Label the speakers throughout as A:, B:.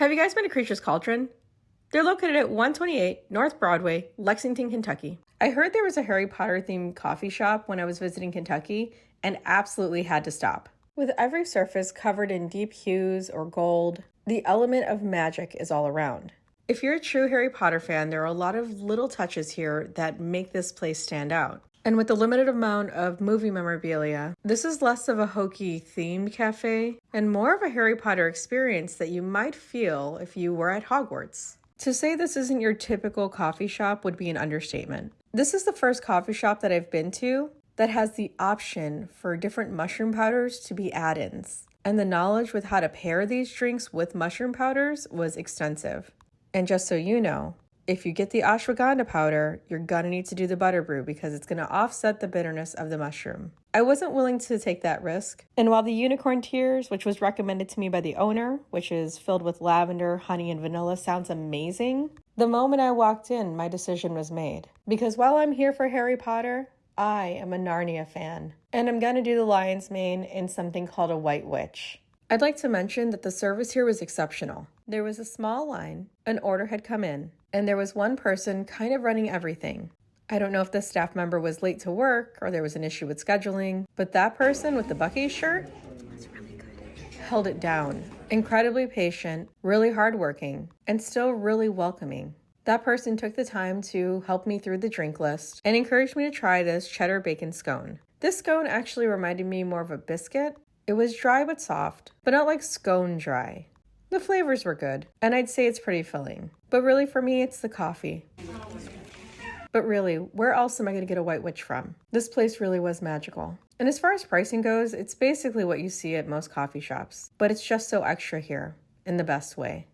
A: Have you guys been to Creature's Cauldron? They're located at 128 North Broadway, Lexington, Kentucky. I heard there was a Harry Potter themed coffee shop when I was visiting Kentucky and absolutely had to stop. With every surface covered in deep hues or gold, the element of magic is all around. If you're a true Harry Potter fan, there are a lot of little touches here that make this place stand out. And with the limited amount of movie memorabilia, this is less of a hokey themed cafe and more of a Harry Potter experience that you might feel if you were at Hogwarts. To say this isn't your typical coffee shop would be an understatement. This is the first coffee shop that I've been to that has the option for different mushroom powders to be add-ins. And the knowledge with how to pair these drinks with mushroom powders was extensive. And just so you know, if you get the ashwagandha powder, you're gonna need to do the butter brew because it's gonna offset the bitterness of the mushroom. I wasn't willing to take that risk. And while the unicorn tears, which was recommended to me by the owner, which is filled with lavender, honey, and vanilla, sounds amazing, the moment I walked in, my decision was made. Because while I'm here for Harry Potter, I am a Narnia fan. And I'm gonna do the lion's mane in something called a white witch. I'd like to mention that the service here was exceptional. There was a small line, an order had come in, and there was one person kind of running everything. I don't know if the staff member was late to work or there was an issue with scheduling, but that person with the Bucky shirt was really good. Held it down. Incredibly patient, really hardworking, and still really welcoming. That person took the time to help me through the drink list and encouraged me to try this cheddar bacon scone. This scone actually reminded me more of a biscuit. It was dry but soft, but not like scone dry. The flavors were good, and I'd say it's pretty filling. But really for me, it's the coffee. But really, where else am I going to get a white witch from? This place really was magical. And as far as pricing goes, it's basically what you see at most coffee shops. But it's just so extra here, in the best way.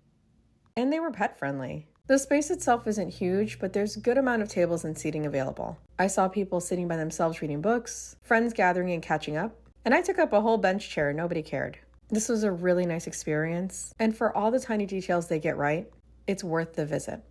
A: And they were pet friendly. The space itself isn't huge, but there's a good amount of tables and seating available. I saw people sitting by themselves reading books, friends gathering and catching up, and I took up a whole bench chair, nobody cared. This was a really nice experience, and for all the tiny details they get right, it's worth the visit.